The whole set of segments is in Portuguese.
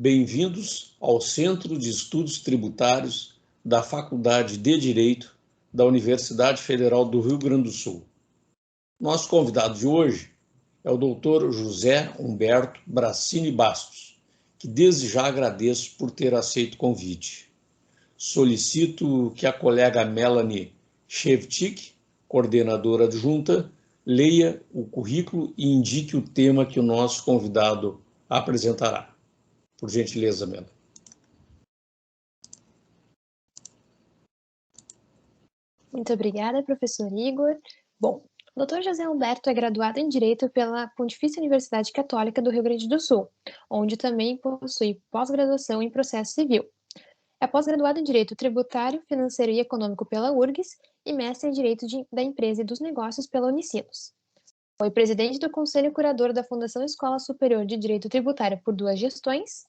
Bem-vindos ao Centro de Estudos Tributários da Faculdade de Direito da Universidade Federal do Rio Grande do Sul. Nosso convidado de hoje é o Dr. José Humberto Bracini Bastos, que desde já agradeço por ter aceito o convite. Solicito que a colega Melanie Shevchik, coordenadora adjunta, leia o currículo e indique o tema que o nosso convidado apresentará. Por gentileza, Melanie. Muito obrigada, professor Igor. Bom, o Dr. José Humberto é graduado em Direito pela Pontifícia Universidade Católica do Rio Grande do Sul, onde também possui pós-graduação em Processo Civil. É pós-graduado em Direito Tributário, Financeiro e Econômico pela URGS e mestre em Direito da Empresa e dos Negócios pela Unicinos. Foi presidente do Conselho Curador da Fundação Escola Superior de Direito Tributário por 2 gestões,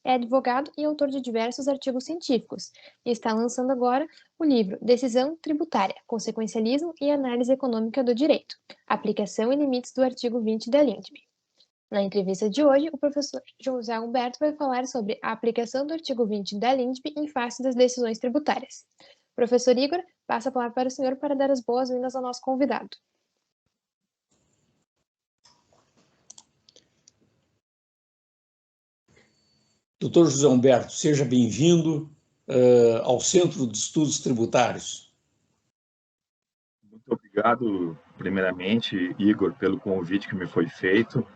é advogado e autor de diversos artigos científicos e está lançando agora o livro Decisão Tributária, Consequencialismo e Análise Econômica do Direito, Aplicação e Limites do artigo 20 da LINDB. Na entrevista de hoje, o professor José Humberto vai falar sobre a aplicação do artigo 20 da LINDB em face das decisões tributárias. Professor Igor, passa a palavra para o senhor para dar as boas-vindas ao nosso convidado. Doutor José Humberto, seja bem-vindo ao Centro de Estudos Tributários. Muito obrigado, primeiramente, Igor, pelo convite que me foi feito.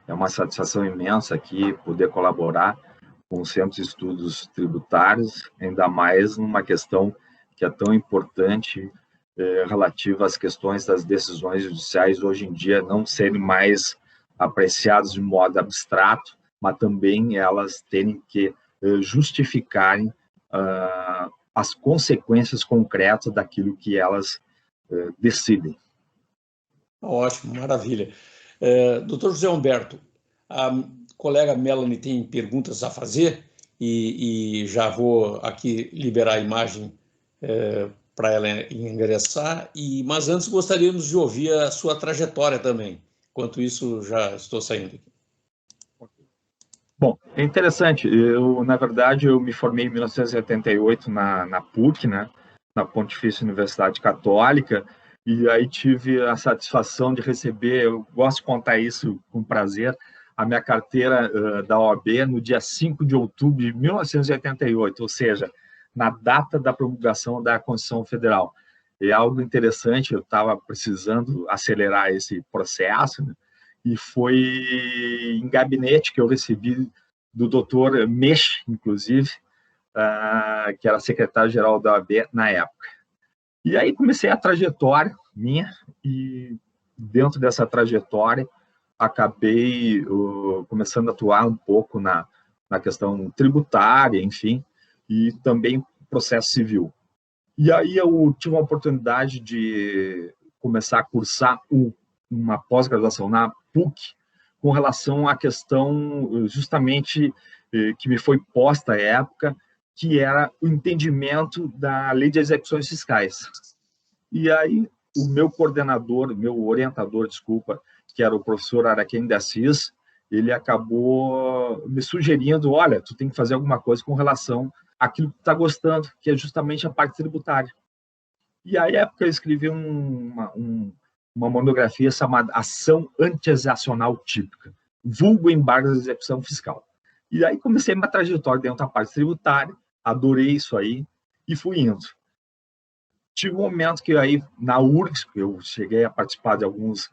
É uma satisfação imensa aqui poder colaborar com o Centro de Estudos Tributários, ainda mais numa questão que é tão importante relativa às questões das decisões judiciais hoje em dia não serem mais apreciadas de modo abstrato, mas também elas terem que justificarem as consequências concretas daquilo que elas decidem. Ótimo, maravilha. Doutor José Humberto, a colega Melanie tem perguntas a fazer e já vou aqui liberar a imagem para ela ingressar, mas antes gostaríamos de ouvir a sua trajetória também. Enquanto isso, já estou saindo aqui. Bom, é interessante. Na verdade, eu me formei em 1988 na PUC, né, na Pontifícia Universidade Católica, e aí tive a satisfação de receber, eu gosto de contar isso com prazer, a minha carteira da OAB no dia 5 de outubro de 1988, ou seja, na data da promulgação da Constituição Federal. É algo interessante, eu estava precisando acelerar esse processo, né? E foi em gabinete que eu recebi do doutor Mesh, inclusive, que era secretário-geral da OAB na época. E aí comecei a trajetória minha, e dentro dessa trajetória acabei começando a atuar um pouco na questão tributária, enfim, e também processo civil. E aí eu tive a oportunidade de começar a cursar uma pós-graduação na PUC com relação à questão justamente que me foi posta à época, que era o entendimento da Lei de Execuções Fiscais. E aí o meu coordenador, meu orientador, desculpa, que era o professor Araquém de Assis, ele acabou me sugerindo, olha, tu tem que fazer alguma coisa com relação àquilo que tu está gostando, que é justamente a parte tributária. E aí, à época, eu escrevi uma monografia chamada Ação Anti-Exacional Típica, vulgo embargo da execução fiscal. E aí comecei minha trajetória dentro da parte tributária, adorei isso aí e fui indo. Tive um momento que aí, na URGS, eu cheguei a participar de alguns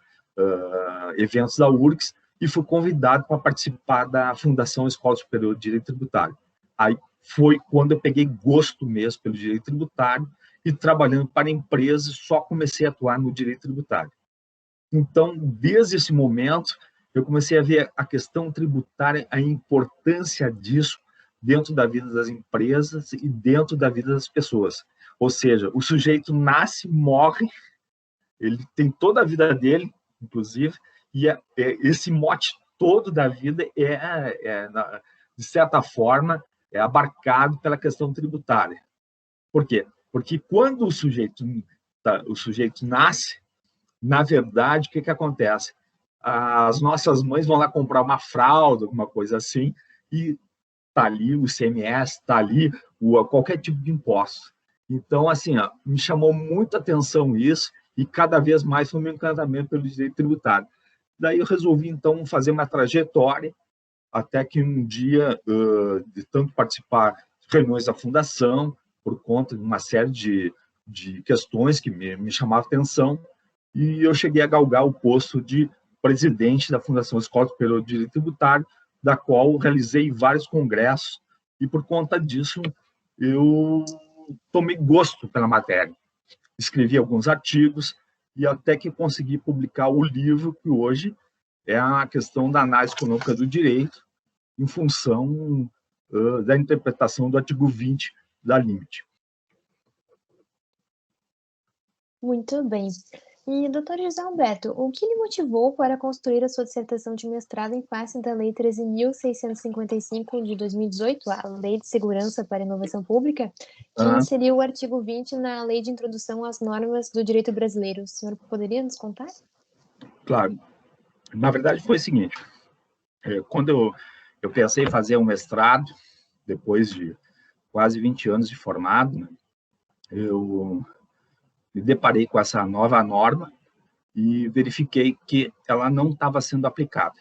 eventos da URGS e fui convidado para participar da Fundação Escola Superior de Direito Tributário. Aí foi quando eu peguei gosto mesmo pelo direito tributário e trabalhando para empresas, só comecei a atuar no direito tributário. Então, desde esse momento, eu comecei a ver a questão tributária, a importância disso dentro da vida das empresas e dentro da vida das pessoas. Ou seja, o sujeito nasce, morre, ele tem toda a vida dele, inclusive, e esse mote todo da vida de certa forma, é abarcado pela questão tributária. Por quê? Porque quando o sujeito nasce, na verdade, o que acontece? As nossas mães vão lá comprar uma fralda, alguma coisa assim, e está ali o ICMS, está ali qualquer tipo de imposto. Então, assim, me chamou muita atenção isso e cada vez mais foi meu encantamento pelo direito tributário. Daí eu resolvi, então, fazer uma trajetória até que um dia, de tanto participar de reuniões da fundação, por conta de uma série de questões que me chamavam atenção, e eu cheguei a galgar o posto de presidente da Fundação Escola Superior de Direito Tributário, da qual realizei vários congressos, e por conta disso eu tomei gosto pela matéria. Escrevi alguns artigos e até que consegui publicar o livro que hoje é a questão da análise econômica do direito em função da interpretação do artigo 20 da LIMIT. Muito bem. E, doutor José Alberto, o que lhe motivou para construir a sua dissertação de mestrado em face da Lei 13.655 de 2018, a Lei de Segurança para a Inovação Pública, que inseriu o artigo 20 na Lei de Introdução às Normas do Direito Brasileiro? O senhor poderia nos contar? Claro. Na verdade, foi o seguinte. Quando eu pensei em fazer um mestrado, depois de quase 20 anos de formado, né, eu me deparei com essa nova norma e verifiquei que ela não estava sendo aplicada.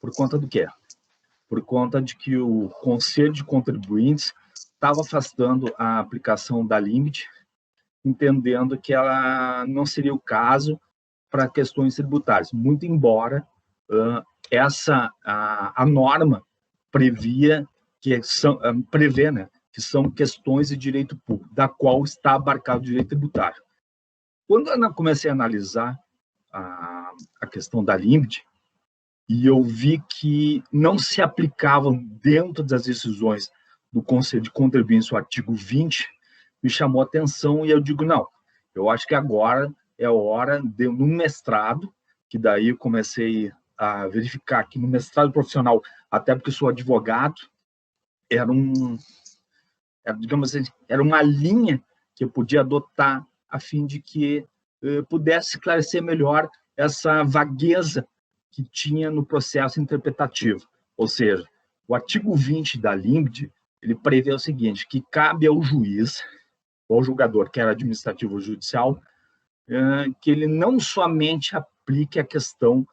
Por conta do quê? Por conta de que o Conselho de Contribuintes estava afastando a aplicação da LIMIT, entendendo que ela não seria o caso para questões tributárias, muito embora a norma prevê, né, que são questões de direito público, da qual está abarcado o direito tributário. Quando eu comecei a analisar a questão da LIMIT, e eu vi que não se aplicavam dentro das decisões do Conselho de Contribuintes o artigo 20, me chamou a atenção e eu digo, não, eu acho que agora é hora de, no mestrado, que daí eu comecei a verificar que no mestrado profissional, até porque sou advogado, digamos assim, era uma linha que eu podia adotar a fim de que pudesse esclarecer melhor essa vagueza que tinha no processo interpretativo. Ou seja, o artigo 20 da LIMIT, ele prevê o seguinte, que cabe ao juiz, ou ao julgador, quer administrativo ou judicial, que ele não somente aplique a questão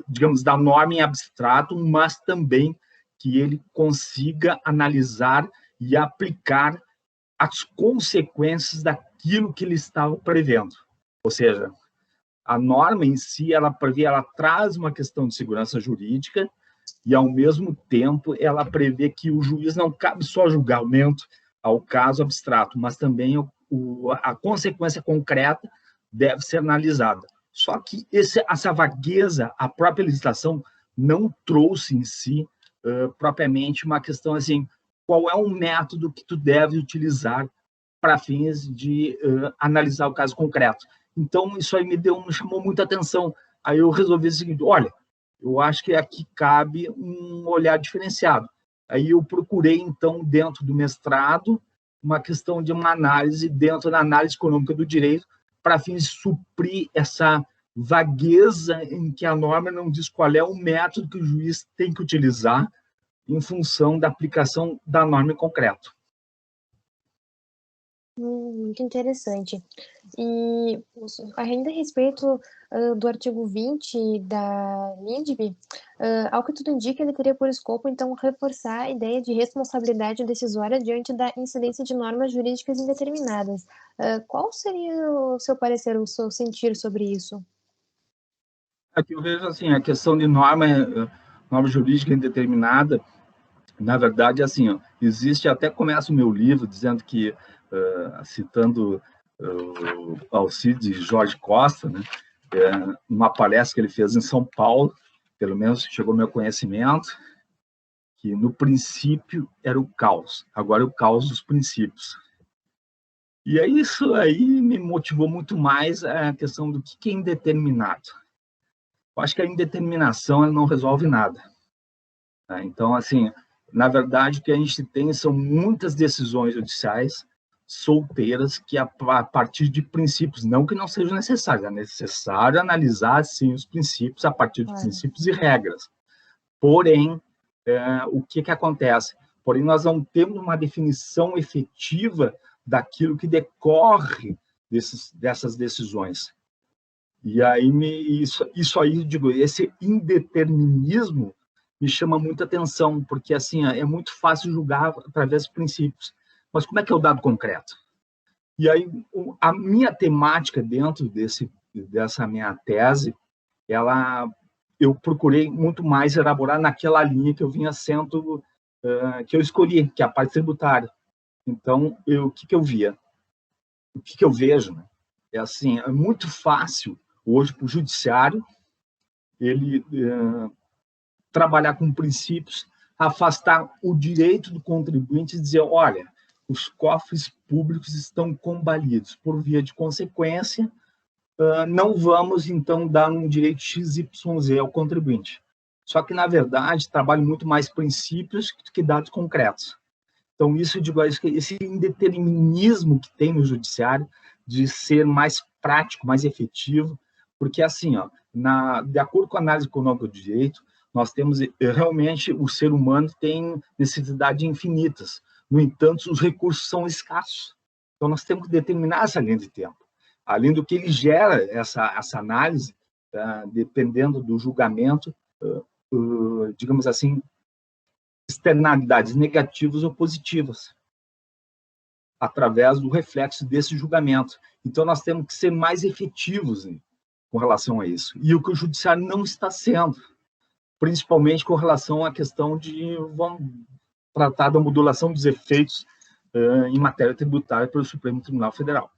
digamos, da norma em abstrato, mas também que ele consiga analisar e aplicar as consequências daquilo que ele estava prevendo. Ou seja, a norma em si, ela traz uma questão de segurança jurídica e, ao mesmo tempo, ela prevê que o juiz não cabe só julgamento ao caso abstrato, mas também a consequência concreta deve ser analisada. Só que essa vagueza, a própria legislação não trouxe em si propriamente uma questão assim, qual é o método que tu deve utilizar para fins de analisar o caso concreto. Então, isso aí me chamou muita atenção. Aí eu resolvi o seguinte, olha, eu acho que aqui cabe um olhar diferenciado. Aí eu procurei, então, dentro do mestrado, uma questão de uma análise dentro da análise econômica do direito para fins de suprir essa vagueza em que a norma não diz qual é o método que o juiz tem que utilizar em função da aplicação da norma em concreto. Muito interessante. E ainda a respeito do artigo 20 da LIDB, ao que tudo indica, ele teria por escopo, então, reforçar a ideia de responsabilidade decisória diante da incidência de normas jurídicas indeterminadas. Qual seria o seu parecer, o seu sentir sobre isso? Aqui eu vejo assim, a questão de norma jurídica indeterminada, na verdade, assim, existe, até começa o meu livro dizendo que, citando o Alcides Jorge Costa, né, numa palestra que ele fez em São Paulo, pelo menos chegou ao meu conhecimento, que no princípio era o caos, agora é o caos dos princípios. E é isso aí me motivou muito mais a questão do que é indeterminado. Eu acho que a indeterminação ela não resolve nada. Então, assim, na verdade, o que a gente tem são muitas decisões judiciais, solteiras, que a partir de princípios, não que não seja necessário, é necessário analisar, sim, os princípios a partir de princípios e regras. Porém, o que acontece? Porém, nós não temos uma definição efetiva daquilo que decorre dessas decisões. E aí, isso aí, digo, esse indeterminismo me chama muita atenção, porque assim, é muito fácil julgar através dos princípios. Mas como é que é o dado concreto? E aí, a minha temática dentro dessa minha tese, eu procurei muito mais elaborar naquela linha que eu vinha sendo, que eu escolhi, que é a parte tributária. Então, o que eu via? O que eu vejo, né? É assim, é muito fácil hoje para o judiciário ele trabalhar com princípios, afastar o direito do contribuinte e dizer, olha, os cofres públicos estão combalidos. Por via de consequência, não vamos, então, dar um direito XYZ ao contribuinte. Só que, na verdade, trabalho muito mais princípios que dados concretos. Então, isso, eu digo, esse indeterminismo que tem no judiciário de ser mais prático, mais efetivo, porque, assim, ó, de acordo com a análise econômica do direito, nós temos, realmente, o ser humano tem necessidades infinitas. No entanto, os recursos são escassos. Então, nós temos que determinar essa linha de tempo. Além do que ele gera, essa análise, dependendo do julgamento, digamos assim, externalidades negativas ou positivas, através do reflexo desse julgamento. Então, nós temos que ser mais efetivos com relação a isso. E o que o judiciário não está sendo, principalmente com relação à questão de tratar da modulação dos efeitos em matéria tributária pelo Supremo Tribunal Federal.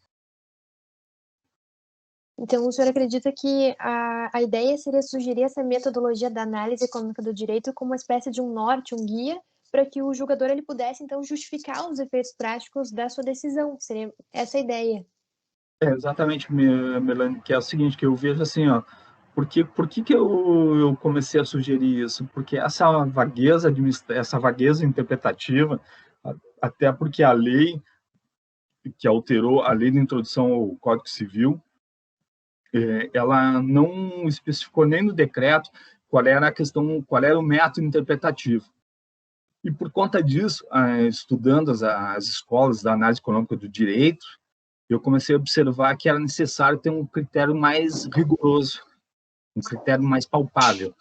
Então, o senhor acredita que a ideia seria sugerir essa metodologia da análise econômica do direito como uma espécie de um norte, um guia, para que o julgador ele pudesse, então, justificar os efeitos práticos da sua decisão? Seria essa a ideia? Exatamente, Melanie, que é o seguinte, que eu vejo assim, ó, por que eu comecei a sugerir isso? Porque essa vagueza interpretativa, até porque a lei que alterou a lei de introdução ao Código Civil, ela não especificou nem no decreto qual era a questão, qual era o método interpretativo. E por conta disso, estudando as escolas da análise econômica do direito, eu comecei a observar que era necessário ter um critério mais rigoroso, um critério mais palpável.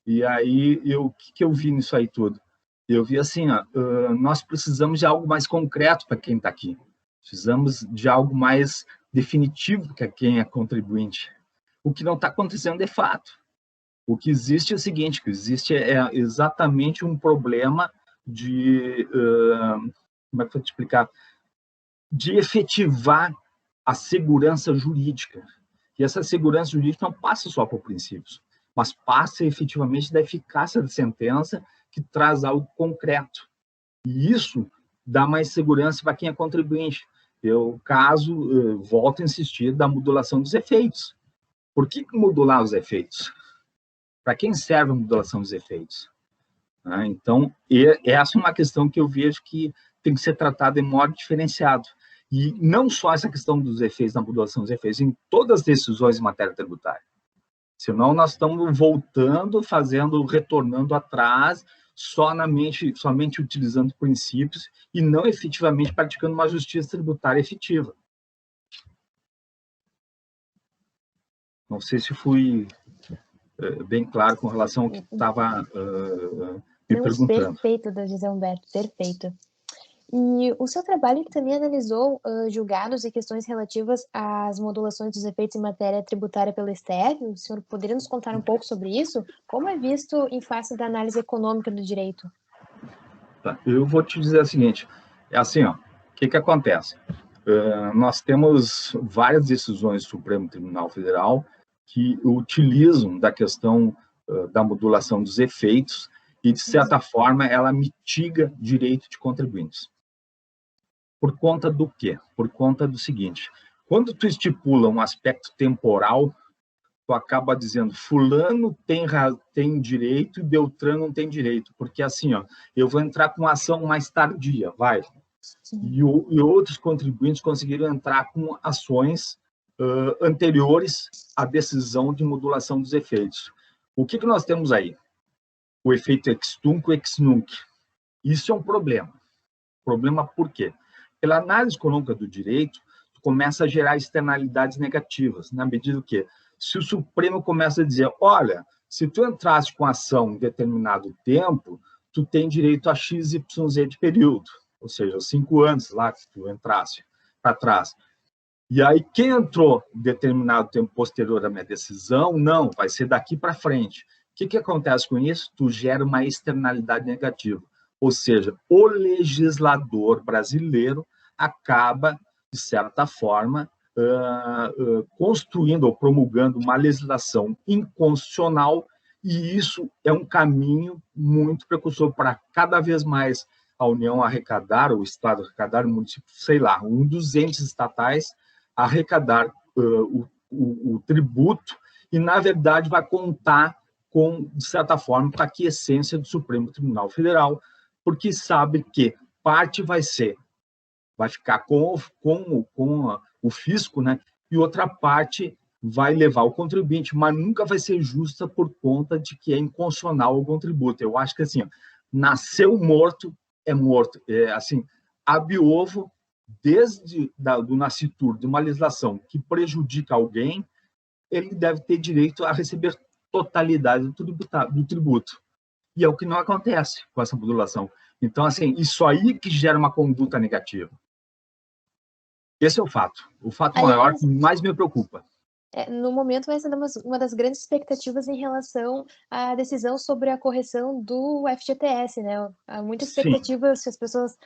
E aí, o que eu vi nisso aí tudo? Eu vi assim, nós precisamos de algo mais concreto para quem está aqui. Precisamos de algo mais definitivo para quem é contribuinte. O que não está acontecendo de fato. O que existe é o seguinte, que existe exatamente um problema de, como é que eu vou te explicar? De efetivar a segurança jurídica. E essa segurança jurídica não passa só por princípios, mas passa efetivamente da eficácia da sentença que traz algo concreto. E isso dá mais segurança para quem é contribuinte. Volto a insistir, da modulação dos efeitos. Por que modular os efeitos? Para quem serve a modulação dos efeitos? Então, essa é uma questão que eu vejo que tem que ser tratada de modo diferenciado. E não só essa questão dos efeitos, da modulação dos efeitos, em todas as decisões em matéria tributária. Senão, nós estamos retornando atrás, somente utilizando princípios e não efetivamente praticando uma justiça tributária efetiva. Não sei se fui bem claro com relação ao que estava me perguntando. Perfeito, José Humberto, perfeito. E o seu trabalho também analisou julgados e questões relativas às modulações dos efeitos em matéria tributária pelo STF. O senhor poderia nos contar um pouco sobre isso? Como é visto em face da análise econômica do direito? Tá, eu vou te dizer o seguinte, é assim, ó, o que acontece? Nós temos várias decisões do Supremo Tribunal Federal que utilizam da questão da modulação dos efeitos e, de certa forma, ela mitiga direito de contribuintes. Por conta do quê? Por conta do seguinte, quando tu estipula um aspecto temporal, tu acaba dizendo, fulano tem direito e Beltrano não tem direito, porque assim, ó, eu vou entrar com uma ação mais tardia, e outros contribuintes conseguiram entrar com ações anteriores à decisão de modulação dos efeitos. O que nós temos aí? O efeito ex tunc e ex nunc. Isso é um problema. Problema por quê? Pela análise econômica do direito, começa a gerar externalidades negativas, na medida que, se o Supremo começa a dizer, olha, se tu entraste com ação em determinado tempo, tu tem direito a XYZ de período, ou seja, 5 anos lá que tu entraste para trás. E aí, quem entrou em determinado tempo posterior à minha decisão, não, vai ser daqui para frente. O que acontece com isso? Tu gera uma externalidade negativa. Ou seja, o legislador brasileiro acaba, de certa forma, construindo ou promulgando uma legislação inconstitucional, e isso é um caminho muito precursor para cada vez mais a União arrecadar, o Estado arrecadar, o município, sei lá, um dos entes estatais arrecadar o tributo e, na verdade, vai contar com, de certa forma, com a aquiescência do Supremo Tribunal Federal, porque sabe que parte vai ficar com o fisco, né? E outra parte vai levar o contribuinte, mas nunca vai ser justa por conta de que é inconstitucional o contributo. Eu acho que, assim, nasceu morto, é morto. É, assim, ab ovo, desde do nascituro de uma legislação que prejudica alguém, ele deve ter direito a receber totalidade do tributo. E é o que não acontece com essa modulação. Então, assim, isso aí que gera uma conduta negativa. Esse é o fato maior que mais me preocupa. No momento, vai ser uma das grandes expectativas em relação à decisão sobre a correção do FGTS, né? Há muita expectativa se as pessoas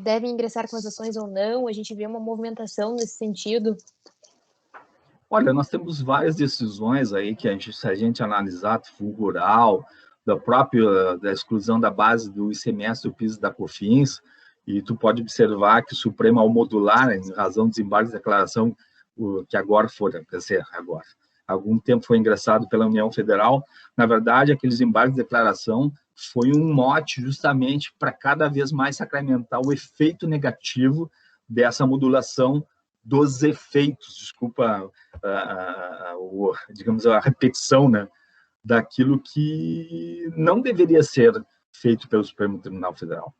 devem ingressar com as ações ou não. A gente vê uma movimentação nesse sentido. Olha, nós temos várias decisões aí que se a gente analisar, fundo rural, da exclusão da base do ICMS, do PIS e da COFINS, e tu pode observar que o Supremo, ao modular, em razão dos embargos de declaração, que agora há algum tempo foi ingressado pela União Federal, na verdade, aqueles embargos de declaração foi um mote justamente para cada vez mais sacramentar o efeito negativo dessa modulação dos efeitos, desculpa, digamos, a repetição, né, daquilo que não deveria ser feito pelo Supremo Tribunal Federal.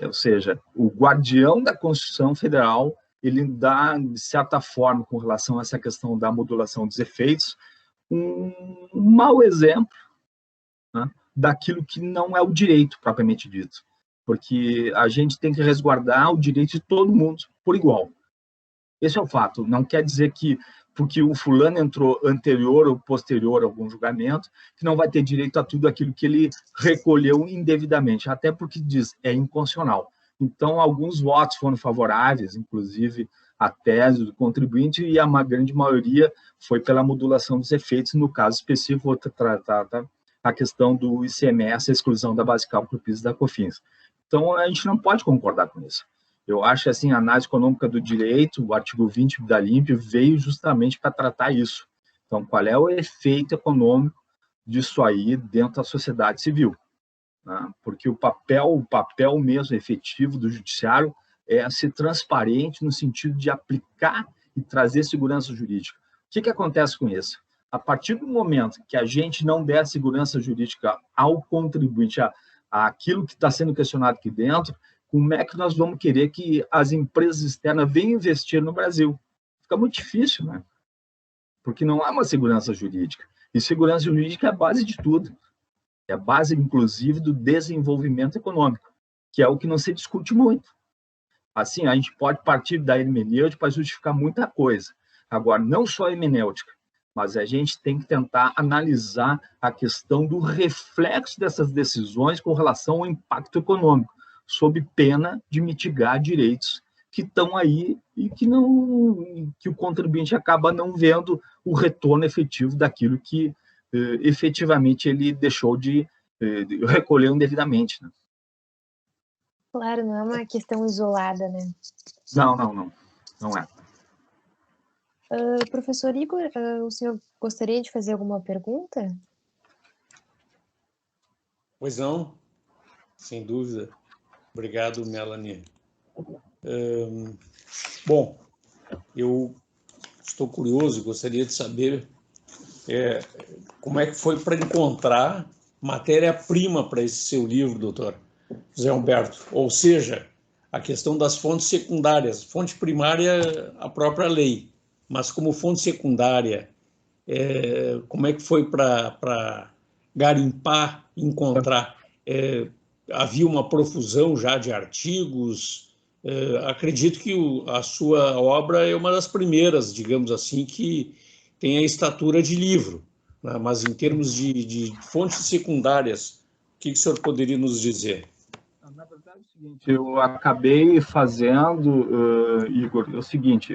Ou seja, o guardião da Constituição Federal, ele dá, de certa forma, com relação a essa questão da modulação dos efeitos, um mau exemplo, né, daquilo que não é o direito propriamente dito, porque a gente tem que resguardar o direito de todo mundo por igual. Esse é o fato. Não quer dizer que, porque o fulano entrou anterior ou posterior a algum julgamento, que não vai ter direito a tudo aquilo que ele recolheu indevidamente, até porque diz, é inconstitucional. Então, alguns votos foram favoráveis, inclusive a tese do contribuinte, e a grande maioria foi pela modulação dos efeitos. No caso específico, vou tratar a questão do ICMS, a exclusão da base de cálculo PIS e da COFINS. Então, a gente não pode concordar com isso. Eu acho assim, a análise econômica do direito, o artigo 20 da LIMP, veio justamente para tratar isso. Então, qual é o efeito econômico disso aí dentro da sociedade civil? Né? Porque o papel mesmo efetivo do judiciário é ser transparente no sentido de aplicar e trazer segurança jurídica. O que acontece com isso? A partir do momento que a gente não der segurança jurídica ao contribuinte, àquilo que está sendo questionado aqui dentro, como é que nós vamos querer que as empresas externas venham investir no Brasil? Fica muito difícil, né? Porque não há uma segurança jurídica. E segurança jurídica é a base de tudo. É a base, inclusive, do desenvolvimento econômico, que é o que não se discute muito. Assim, a gente pode partir da hermenêutica para justificar muita coisa. Agora, não só a hermenêutica, mas a gente tem que tentar analisar a questão do reflexo dessas decisões com relação ao impacto econômico, sob pena de mitigar direitos que estão aí e que o contribuinte acaba não vendo o retorno efetivo daquilo que efetivamente ele deixou de recolher indevidamente. Né? Claro, não é uma questão isolada, né? Não é. Professor Igor, o senhor gostaria de fazer alguma pergunta? Pois não, sem dúvida. Obrigado, Melanie. Bom, eu estou curioso, gostaria de saber como é que foi para encontrar matéria-prima para esse seu livro, doutor José Humberto. Ou seja, a questão das fontes secundárias. Fonte primária, a própria lei, mas como fonte secundária, como é que foi para garimpar, encontrar? Havia uma profusão já de artigos? Acredito que a sua obra é uma das primeiras, digamos assim, que tem a estatura de livro, né? Mas em termos de fontes secundárias, o que o senhor poderia nos dizer? Na verdade, é o seguinte, eu acabei fazendo, Igor, é o seguinte,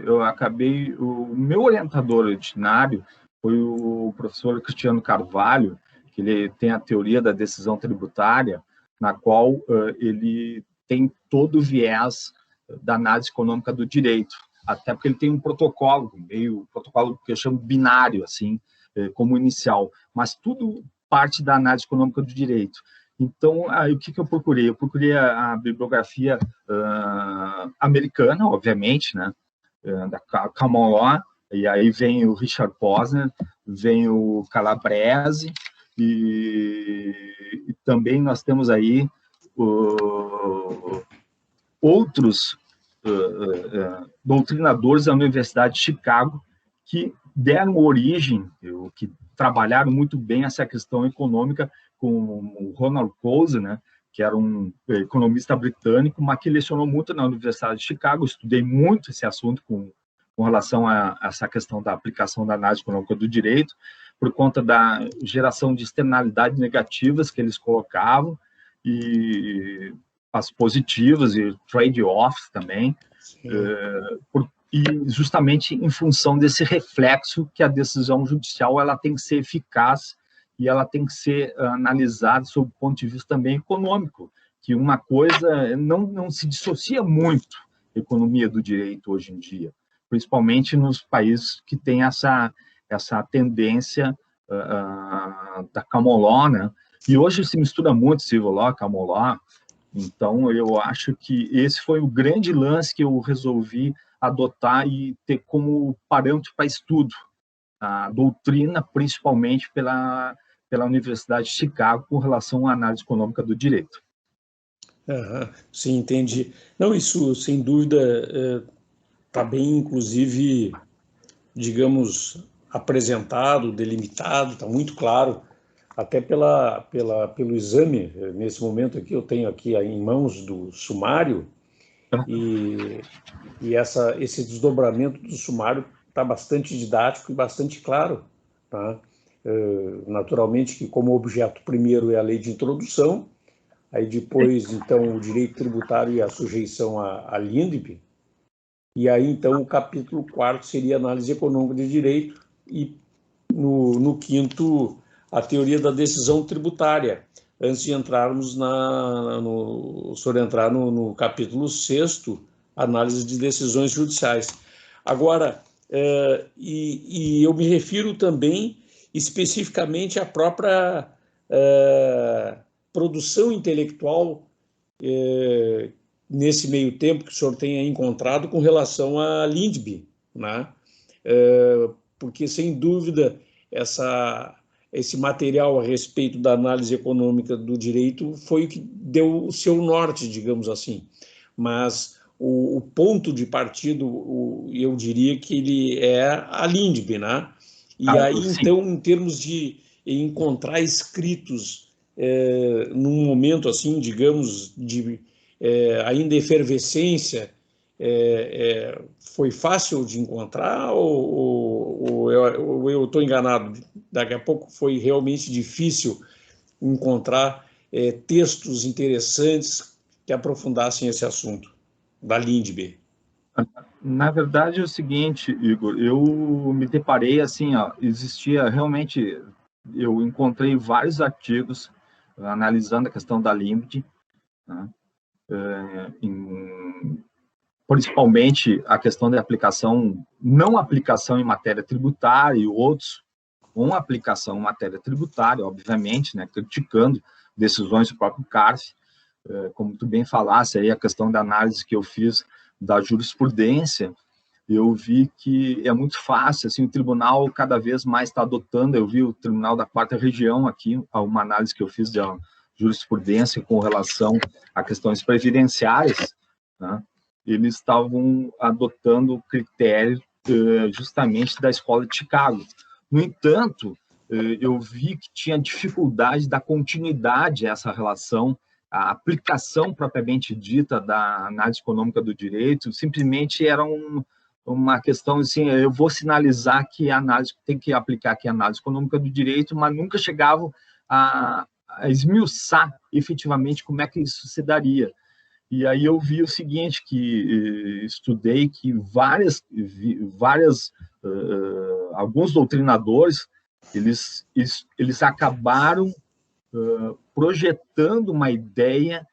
o meu orientador ordinário foi o professor Cristiano Carvalho, que ele tem a teoria da decisão tributária, na qual ele tem todo o viés da análise econômica do direito, até porque ele tem um protocolo, protocolo que eu chamo binário, assim, como inicial, mas tudo parte da análise econômica do direito. Então, o que eu procurei? Eu procurei a bibliografia americana, obviamente, né, da Common Law, e aí vem o Richard Posner, vem o Calabrese, e também nós temos aí outros doutrinadores da Universidade de Chicago que deram origem, que trabalharam muito bem essa questão econômica, com o Ronald Coase, né, que era um economista britânico, mas que lecionou muito na Universidade de Chicago. Eu estudei muito esse assunto com relação a essa questão da aplicação da análise econômica do direito, por conta da geração de externalidades negativas que eles colocavam, e as positivas e trade-offs também, e justamente em função desse reflexo que a decisão judicial ela tem que ser eficaz e ela tem que ser analisada sob o ponto de vista também econômico, que uma coisa não se dissocia muito a economia do direito hoje em dia, principalmente nos países que têm essa tendência da common law, né? E hoje se mistura muito civil law, common law. Então, eu acho que esse foi o grande lance que eu resolvi adotar e ter como parâmetro para estudo, a doutrina, principalmente pela Universidade de Chicago, com relação à análise econômica do direito. Sim, entendi. Não, isso, sem dúvida, está bem, inclusive, digamos, apresentado, delimitado, está muito claro, até pelo exame. Nesse momento aqui, eu tenho aqui em mãos do sumário, e esse desdobramento do sumário está bastante didático e bastante claro, tá? Naturalmente que como objeto primeiro é a lei de introdução, aí depois, então, o direito tributário e a sujeição à LINDB, e aí, então, o capítulo 4º seria análise econômica de direito, e no 5º, a teoria da decisão tributária, antes de entrarmos o senhor entrar no capítulo 6º, análise de decisões judiciais. Agora, e eu me refiro também especificamente à própria produção intelectual nesse meio tempo que o senhor tenha encontrado com relação à LINDB, né? Porque, sem dúvida, esse material a respeito da análise econômica do direito foi o que deu o seu norte, digamos assim. Mas o ponto de partida, eu diria que ele é a LINDB, né? E aí, então, em termos de encontrar escritos num momento assim, digamos, de ainda efervescência, foi fácil de encontrar ou eu estou enganado? Daqui a pouco foi realmente difícil encontrar textos interessantes que aprofundassem esse assunto da LINDB. Na verdade é o seguinte, Igor, eu me deparei assim, existia realmente, eu encontrei vários artigos analisando a questão da LINDB, né, principalmente a questão da aplicação, não aplicação em matéria tributária e outros com aplicação em matéria tributária, obviamente, né, criticando decisões do próprio CARF, como tu bem falasse, aí a questão da análise que eu fiz da jurisprudência, eu vi que é muito fácil, assim, o tribunal cada vez mais está adotando, eu vi o Tribunal da Quarta Região aqui, uma análise que eu fiz de jurisprudência com relação a questões previdenciárias, né? Eles estavam adotando o critério justamente da Escola de Chicago. No entanto, eu vi que tinha dificuldade da continuidade essa relação, a aplicação propriamente dita da análise econômica do direito, simplesmente era uma questão assim, eu vou sinalizar que a análise tem que aplicar aqui a análise econômica do direito, mas nunca chegavam a esmiuçar efetivamente como é que isso se daria. E aí eu vi o seguinte, que estudei que alguns doutrinadores, eles acabaram projetando uma ideia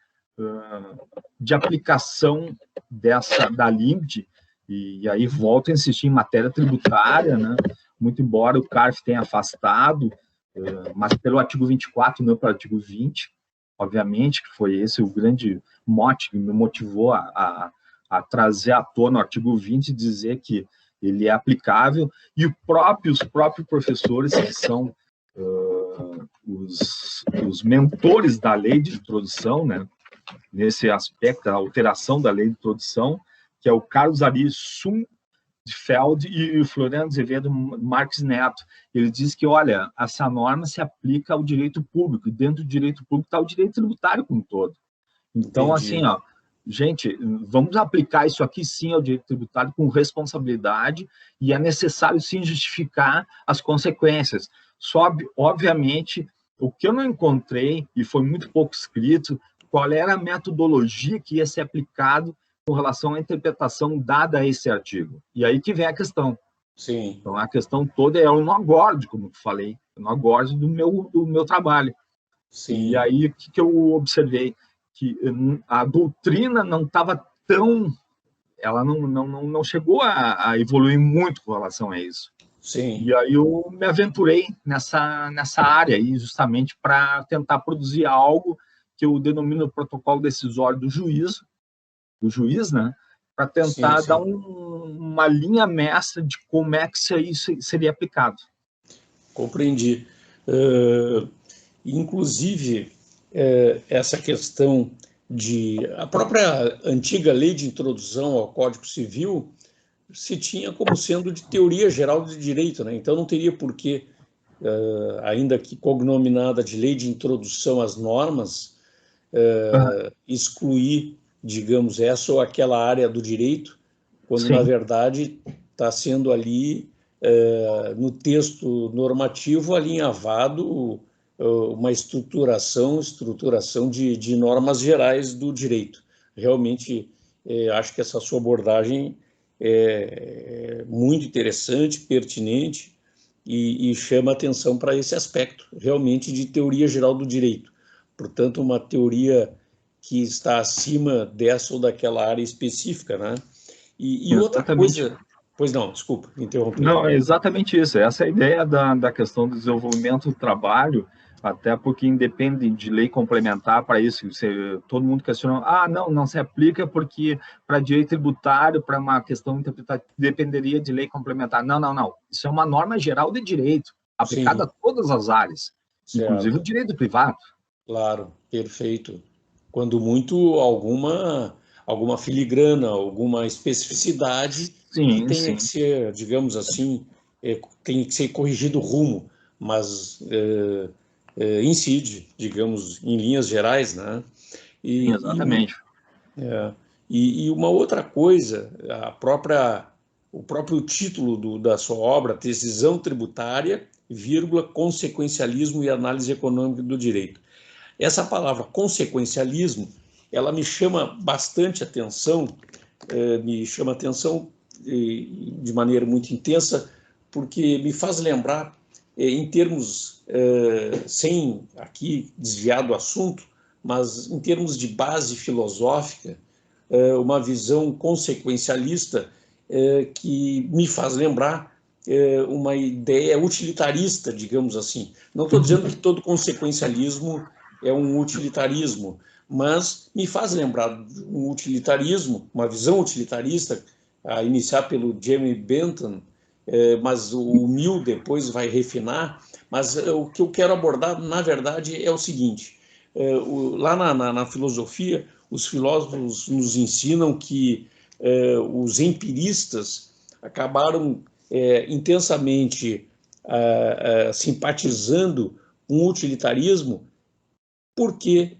de aplicação da LIMD, e aí volto a insistir em matéria tributária, né? Muito embora o CARF tenha afastado, mas pelo artigo 24, não pelo artigo 20, obviamente, que foi esse o grande mote que me motivou a trazer à tona o artigo 20 e dizer que ele é aplicável, e os próprios professores, que são os mentores da lei de introdução, né, nesse aspecto, a alteração da lei de introdução, que é o Carlos Ari Sundfeld e o Floriano Azevedo Marques Neto. Ele diz que, olha, essa norma se aplica ao direito público, e dentro do direito público está o direito tributário como um todo. Então, entendi. Assim, ó, gente, vamos aplicar isso aqui sim ao direito tributário com responsabilidade, e é necessário sim justificar as consequências. Só, obviamente, o que eu não encontrei, e foi muito pouco escrito, qual era a metodologia que ia ser aplicado com relação à interpretação dada a esse artigo. E aí que vem a questão. Sim. Então, a questão toda é o nó gorde, como eu falei, o nó gorde do meu trabalho. Sim. E aí, o que eu observei? Que a doutrina não estava tão... Ela não chegou a evoluir muito com relação a isso. Sim. E aí eu me aventurei nessa área aí, justamente para tentar produzir algo que eu denomino protocolo decisório do juiz, né? Para tentar dar uma linha mestra de como é que isso seria aplicado. Compreendi. Inclusive, essa questão a própria antiga lei de introdução ao Código Civil se tinha como sendo de teoria geral de direito, né? Então não teria por que, ainda que cognominada de lei de introdução às normas, excluir, digamos, essa ou aquela área do direito, quando, sim, na verdade está sendo ali, no texto normativo, alinhavado uma estruturação de normas gerais do direito. Realmente, acho que essa sua abordagem é muito interessante, pertinente, e chama atenção para esse aspecto, realmente, de teoria geral do direito. Portanto, uma teoria que está acima dessa ou daquela área específica, né? E outra coisa... Pois não, desculpa, interrompi. Não, é exatamente isso. Essa é a ideia da questão do desenvolvimento do trabalho, até porque independe de lei complementar para isso. Todo mundo questiona, não se aplica porque para direito tributário, para uma questão interpretativa, dependeria de lei complementar. Não. Isso é uma norma geral de direito, aplicada, sim, a todas as áreas, certo, inclusive o direito privado. Claro, perfeito. Quando muito, alguma filigrana, alguma especificidade, sim, que tenha, sim, que ser, digamos assim, tem que ser corrigido o rumo, mas incide, digamos, em linhas gerais, né? Sim, exatamente. E uma outra coisa, o próprio título da sua obra, Decisão Tributária, consequencialismo e análise econômica do direito. Essa palavra consequencialismo, ela me chama bastante atenção, de maneira muito intensa, porque me faz lembrar, em termos, sem aqui desviar do assunto, mas em termos de base filosófica, uma visão consequencialista que me faz lembrar uma ideia utilitarista, digamos assim. Não estou dizendo que todo consequencialismo é um utilitarismo, mas me faz lembrar de um utilitarismo, uma visão utilitarista, a iniciar pelo Jamie Bentham, mas o Mill depois vai refinar. Mas o que eu quero abordar, na verdade, é o seguinte: lá na filosofia, os filósofos nos ensinam que os empiristas acabaram intensamente simpatizando com o utilitarismo porque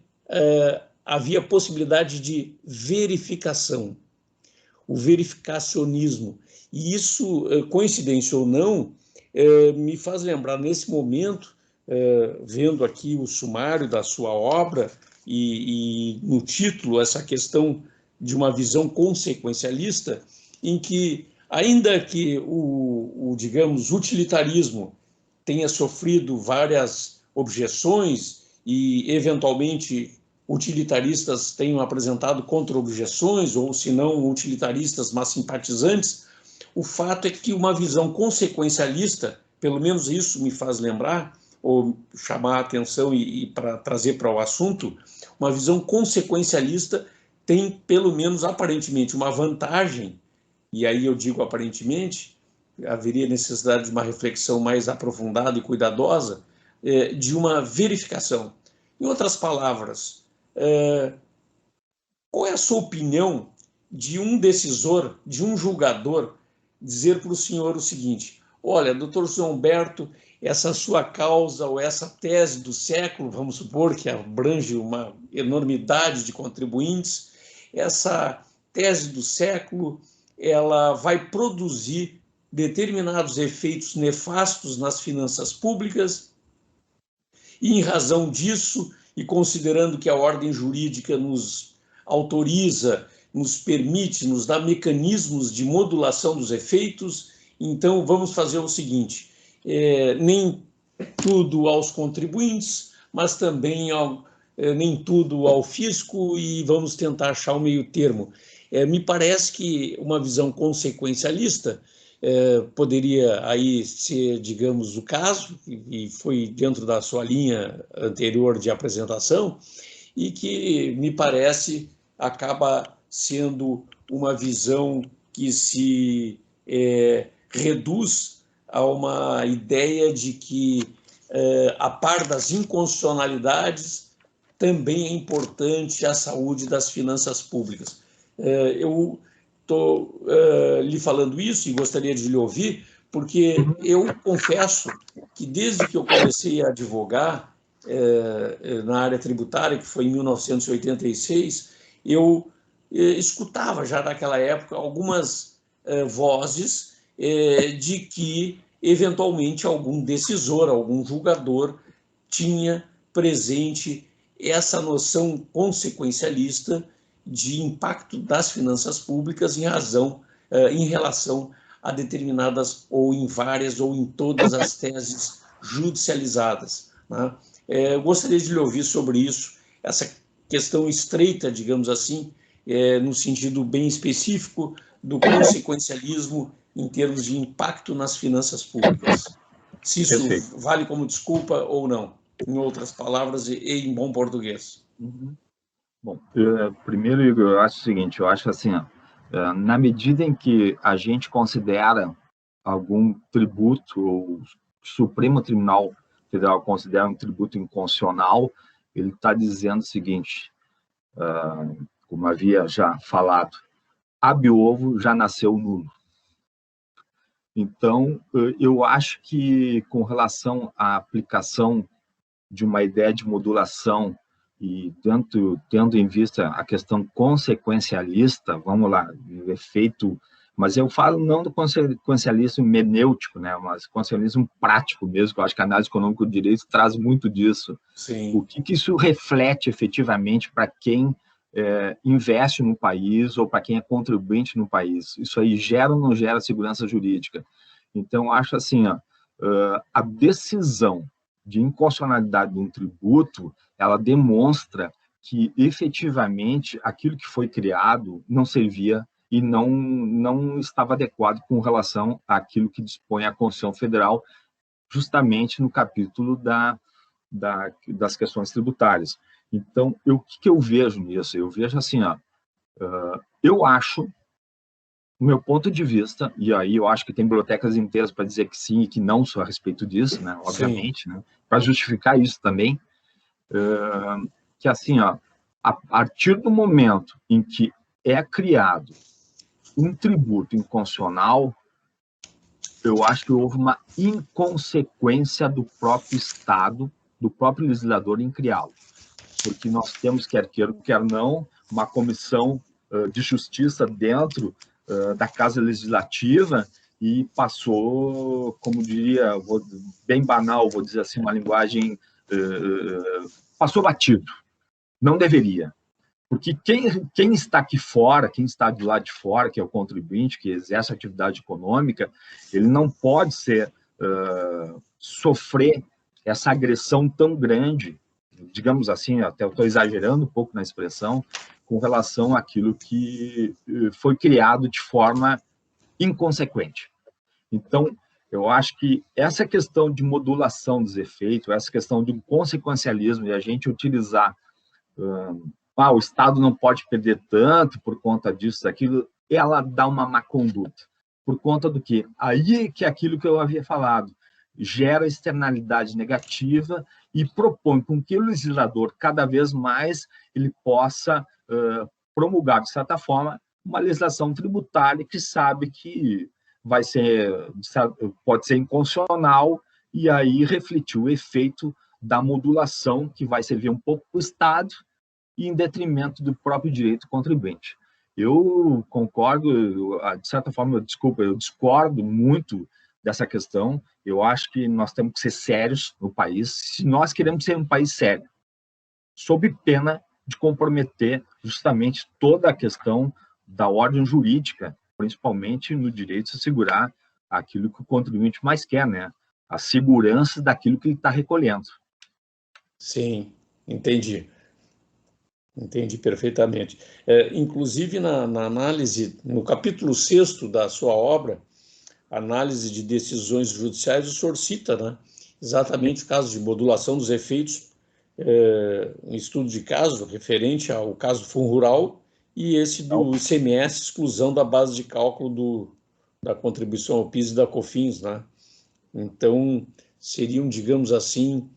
havia possibilidade de verificação, o verificacionismo. E isso, coincidência ou não, me faz lembrar, nesse momento, vendo aqui o sumário da sua obra e no título essa questão de uma visão consequencialista, em que, ainda que digamos, utilitarismo tenha sofrido várias objeções e, eventualmente, utilitaristas tenham apresentado contra-objeções, ou, se não, utilitaristas, mas simpatizantes, o fato é que uma visão consequencialista, pelo menos isso me faz lembrar, ou chamar a atenção e para trazer para o assunto, uma visão consequencialista tem, pelo menos aparentemente, uma vantagem, e aí eu digo aparentemente, haveria necessidade de uma reflexão mais aprofundada e cuidadosa, de uma verificação. Em outras palavras, qual é a sua opinião de um decisor, de um julgador, dizer para o senhor o seguinte: olha, doutor João Humberto, essa sua causa ou essa tese do século, vamos supor que abrange uma enormidade de contribuintes, essa tese do século, ela vai produzir determinados efeitos nefastos nas finanças públicas, e em razão disso, e considerando que a ordem jurídica nos autoriza, nos permite, nos dá mecanismos de modulação dos efeitos, então vamos fazer o seguinte: nem tudo aos contribuintes, mas também nem tudo ao fisco, e vamos tentar achar o meio termo. Me parece que uma visão consequencialista poderia aí ser, digamos, o caso, e foi dentro da sua linha anterior de apresentação, e que, me parece, acaba sendo uma visão que se reduz a uma ideia de que, a par das inconstitucionalidades, também é importante a saúde das finanças públicas. Eu estou lhe falando isso e gostaria de lhe ouvir, porque eu confesso que desde que eu comecei a advogar na área tributária, que foi em 1986, eu escutava já naquela época algumas vozes de que, eventualmente, algum decisor, algum julgador tinha presente essa noção consequencialista de impacto das finanças públicas em relação a determinadas, ou em várias, ou em todas as teses judicializadas, né? Eu gostaria de lhe ouvir sobre isso, essa questão estreita, digamos assim, no sentido bem específico do consequencialismo em termos de impacto nas finanças públicas. Se isso Perfeito. vale como desculpa ou não, em outras palavras e em bom português. Bom, primeiro, Igor, eu acho o seguinte: eu acho assim, ó, na medida em que a gente considera algum tributo, ou o Supremo Tribunal Federal considera um tributo inconstitucional, ele está dizendo o seguinte, como havia já falado, ab ovo já nasceu nulo. Então, eu acho que, com relação à aplicação de uma ideia de modulação, e tanto tendo em vista a questão consequencialista, vamos lá, o efeito, mas eu falo não do consequencialismo menêutico, né, mas consequencialismo prático mesmo, que eu acho que a análise econômica do direito traz muito disso. Sim. O que isso reflete efetivamente para quem investe no país, ou para quem é contribuinte no país? Isso aí gera ou não gera segurança jurídica? Então, acho assim, ó, a decisão de inconstitucionalidade de um tributo, ela demonstra que, efetivamente, aquilo que foi criado não servia e não estava adequado com relação àquilo que dispõe a Constituição Federal, justamente no capítulo das questões tributárias. Então, o que eu vejo nisso? Eu vejo assim, ó, eu acho, o meu ponto de vista, e aí eu acho que tem bibliotecas inteiras para dizer que sim e que não só a respeito disso, né? Obviamente, né? Para justificar isso também, que assim, ó, a partir do momento em que é criado um tributo inconstitucional, eu acho que houve uma inconsequência do próprio Estado, do próprio legislador em criá-lo. Porque nós temos, quer queira, quer não, uma comissão de justiça dentro da Casa Legislativa e passou, como diria, bem banal, vou dizer assim, uma linguagem, passou batido. Não deveria. Porque quem está aqui fora, quem está do lado de fora, que é o contribuinte, que exerce atividade econômica, ele não pode sofrer essa agressão tão grande, digamos assim, até eu estou exagerando um pouco na expressão, com relação àquilo que foi criado de forma inconsequente. Então, eu acho que essa questão de modulação dos efeitos, essa questão de um consequencialismo, e a gente utilizar o Estado não pode perder tanto por conta disso, daquilo, ela dá uma má conduta. Por conta do quê? Aí que é aquilo que eu havia falado, gera externalidade negativa e propõe com que o legislador, cada vez mais, ele possa promulgar, de certa forma, uma legislação tributária que sabe que pode ser inconstitucional e aí refletir o efeito da modulação que vai servir um pouco para o Estado e em detrimento do próprio direito contribuinte. Eu concordo, de certa forma, eu discordo muito dessa questão. Eu acho que nós temos que ser sérios no país, se nós queremos ser um país sério, sob pena de comprometer justamente toda a questão da ordem jurídica, principalmente no direito de assegurar aquilo que o contribuinte mais quer, né? A segurança daquilo que ele está recolhendo. Sim, entendi. Entendi perfeitamente. Inclusive, na análise, no capítulo 6º da sua obra, Análise de Decisões Judiciais, o senhor cita, né, exatamente o caso de modulação dos efeitos, um estudo de caso referente ao caso do Fundo Rural e esse do ICMS, exclusão da base de cálculo da contribuição ao PIS e da COFINS, né? Então, seriam, digamos assim,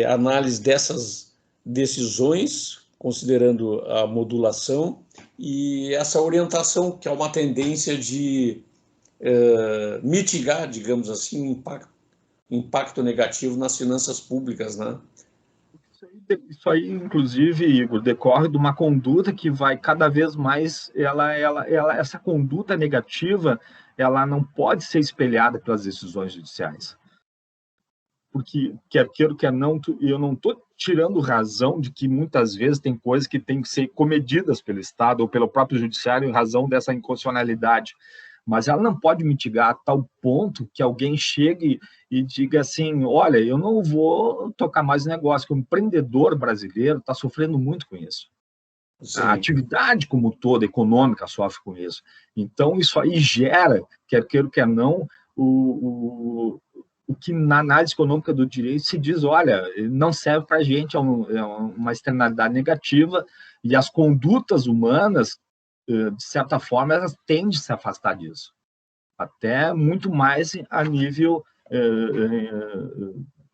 análise dessas decisões, considerando a modulação e essa orientação, que é uma tendência de mitigar, digamos assim, impacto negativo nas finanças públicas, né? Isso aí, inclusive, Igor, decorre de uma conduta que vai cada vez mais, essa conduta negativa, ela não pode ser espelhada pelas decisões judiciais. Porque, quer queira, quer não, eu não estou tirando razão de que muitas vezes tem coisas que têm que ser comedidas pelo Estado ou pelo próprio judiciário em razão dessa inconstitucionalidade, mas ela não pode mitigar a tal ponto que alguém chegue e diga assim, olha, eu não vou tocar mais negócio, que o empreendedor brasileiro está sofrendo muito com isso. Sim. A atividade como toda, econômica, sofre com isso. Então, isso aí gera, quer queira, quer não, o que na análise econômica do direito se diz, olha, não serve para a gente, é uma externalidade negativa, e as condutas humanas, de certa forma, elas tendem a se afastar disso. Até muito mais a nível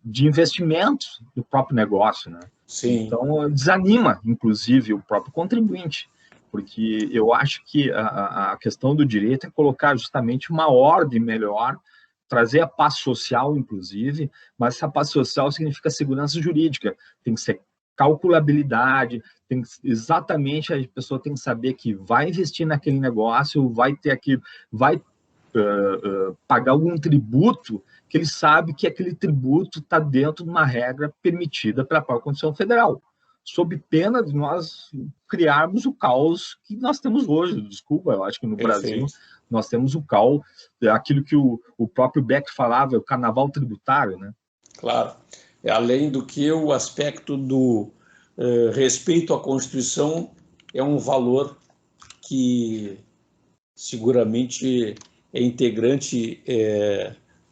de investimentos do próprio negócio, né? Sim. Então, desanima, inclusive, o próprio contribuinte, porque eu acho que a questão do direito é colocar justamente uma ordem melhor, trazer a paz social, inclusive, mas essa paz social significa segurança jurídica, tem que ser calculabilidade, exatamente a pessoa tem que saber que vai investir naquele negócio, vai ter aquilo, vai pagar algum tributo, que ele sabe que aquele tributo está dentro de uma regra permitida pela própria Constituição Federal, sob pena de nós criarmos o caos que nós temos hoje. Desculpa, eu acho que no Brasil nós temos o caos, aquilo que o próprio Beck falava, o carnaval tributário, né? Claro. Além do que o aspecto do respeito à Constituição é um valor que seguramente é integrante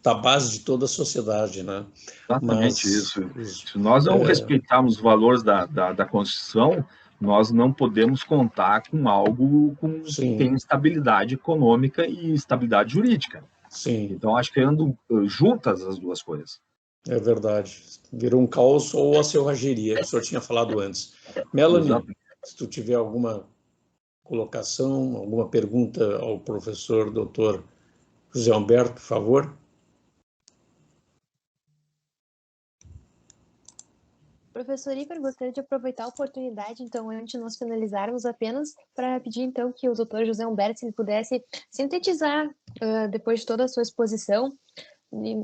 da base de toda a sociedade, né? Exatamente isso. Se nós não respeitarmos os valores da Constituição, nós não podemos contar com algo que tem estabilidade econômica e estabilidade jurídica. Sim. Então, acho que andam juntas as duas coisas. É verdade. Virou um caos ou a selvageria, que o senhor tinha falado antes. Melanie, exatamente. Se tu tiver alguma colocação, alguma pergunta ao professor doutor José Humberto, por favor. Professor Igor, gostaria de aproveitar a oportunidade, então, antes de nós finalizarmos, apenas para pedir, então, que o doutor José Humberto, se ele pudesse sintetizar, depois de toda a sua exposição,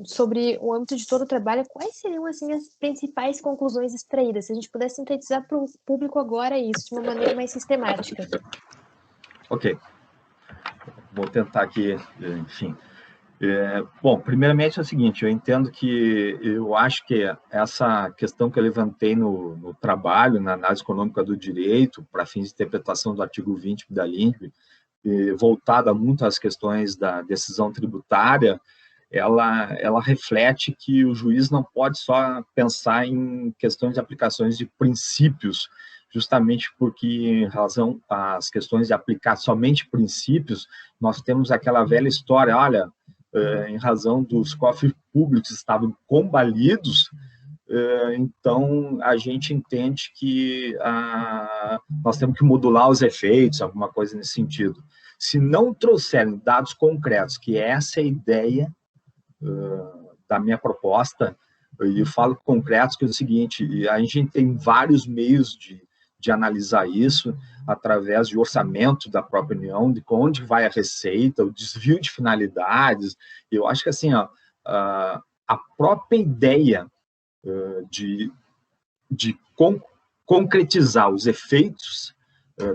sobre o âmbito de todo o trabalho, quais seriam, assim, as principais conclusões extraídas? Se a gente pudesse sintetizar para o público agora isso, de uma maneira mais sistemática. Ok. Vou tentar aqui, enfim. Bom, primeiramente é o seguinte, eu acho que essa questão que eu levantei no trabalho, na análise econômica do direito, para fins de interpretação do artigo 20 da LINDB, voltada muito às questões da decisão tributária, ela reflete que o juiz não pode só pensar em questões de aplicações de princípios, justamente porque, em razão às questões de aplicar somente princípios, nós temos aquela velha história, olha, em razão dos cofres públicos estavam combalidos, então a gente entende que nós temos que modular os efeitos, alguma coisa nesse sentido. Se não trouxerem dados concretos, que essa é a ideia da minha proposta, e eu falo concretos, que é o seguinte, a gente tem vários meios de analisar isso, através de orçamento da própria União, de onde vai a receita, o desvio de finalidades. Eu acho que assim, a própria ideia de concretizar os efeitos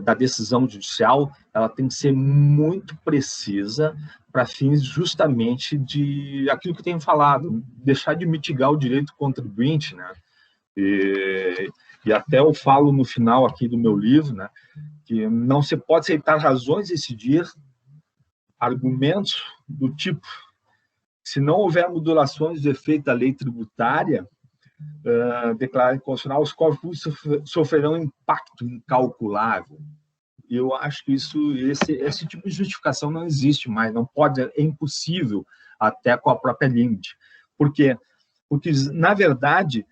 da decisão judicial, ela tem que ser muito precisa para fins justamente de aquilo que eu tenho falado, deixar de mitigar o direito do contribuinte, né? E até eu falo no final aqui do meu livro, né, que não se pode aceitar razões decidir argumentos do tipo, se não houver modulações de efeito da lei tributária, declarar inconstitucional, os cofres sofrerão impacto incalculável. Eu acho que esse tipo de justificação não existe mais, não pode, é impossível até com a própria LINDB. Por quê? Porque, na verdade,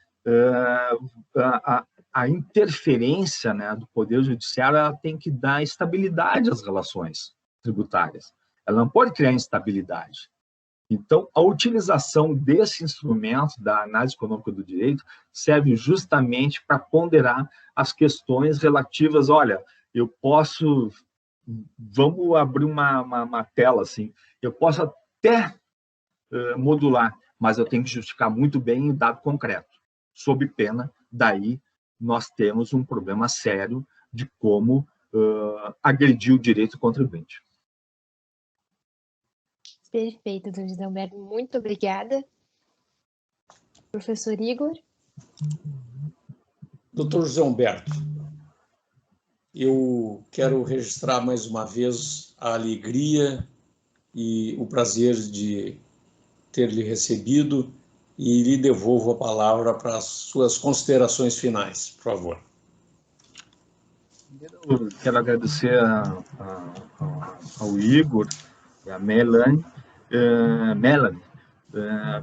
a interferência, né, do Poder Judiciário, ela tem que dar estabilidade às relações tributárias. Ela não pode criar instabilidade. Então, a utilização desse instrumento da análise econômica do direito serve justamente para ponderar as questões relativas, olha, eu posso, vamos abrir uma tela assim, eu posso até modular, mas eu tenho que justificar muito bem o dado concreto, sob pena, daí nós temos um problema sério de como agredir o direito do contribuinte. Perfeito, doutor José Humberto, muito obrigada. Professor Igor. Doutor José Humberto, eu quero registrar mais uma vez a alegria e o prazer de ter lhe recebido e lhe devolvo a palavra para as suas considerações finais, por favor. Eu quero agradecer ao Igor e à Melanie,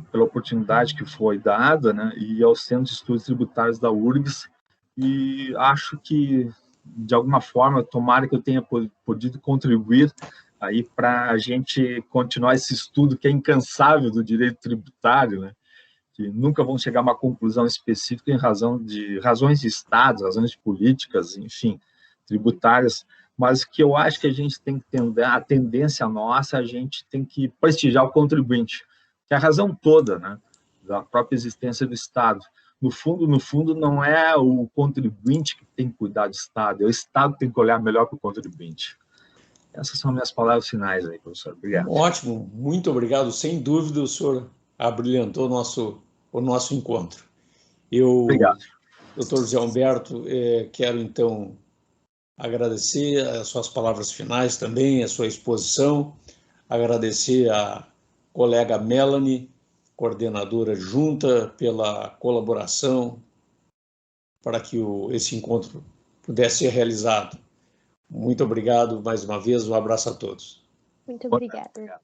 pela oportunidade que foi dada, né, e ao Centro de Estudos Tributários da URGS, e acho que, de alguma forma, tomara que eu tenha podido contribuir aí para a gente continuar esse estudo que é incansável do direito tributário, né, que nunca vão chegar a uma conclusão específica em razões de Estado, razões políticas, enfim, tributárias, mas que eu acho que a gente tem que entender, a tendência nossa, a gente tem que prestigiar o contribuinte, que é a razão toda, né, da própria existência do Estado. No fundo, não é o contribuinte que tem que cuidar do Estado, é o Estado que tem que olhar melhor para o contribuinte. Essas são minhas palavras finais aí, professor. Obrigado. Ótimo, muito obrigado. Sem dúvida, o senhor abrilhantou o nosso encontro. Obrigado. Doutor José Humberto, quero, então, agradecer as suas palavras finais também, a sua exposição, agradecer à colega Melanie coordenadora junta, pela colaboração para que esse encontro pudesse ser realizado. Muito obrigado mais uma vez, um abraço a todos. Muito obrigada.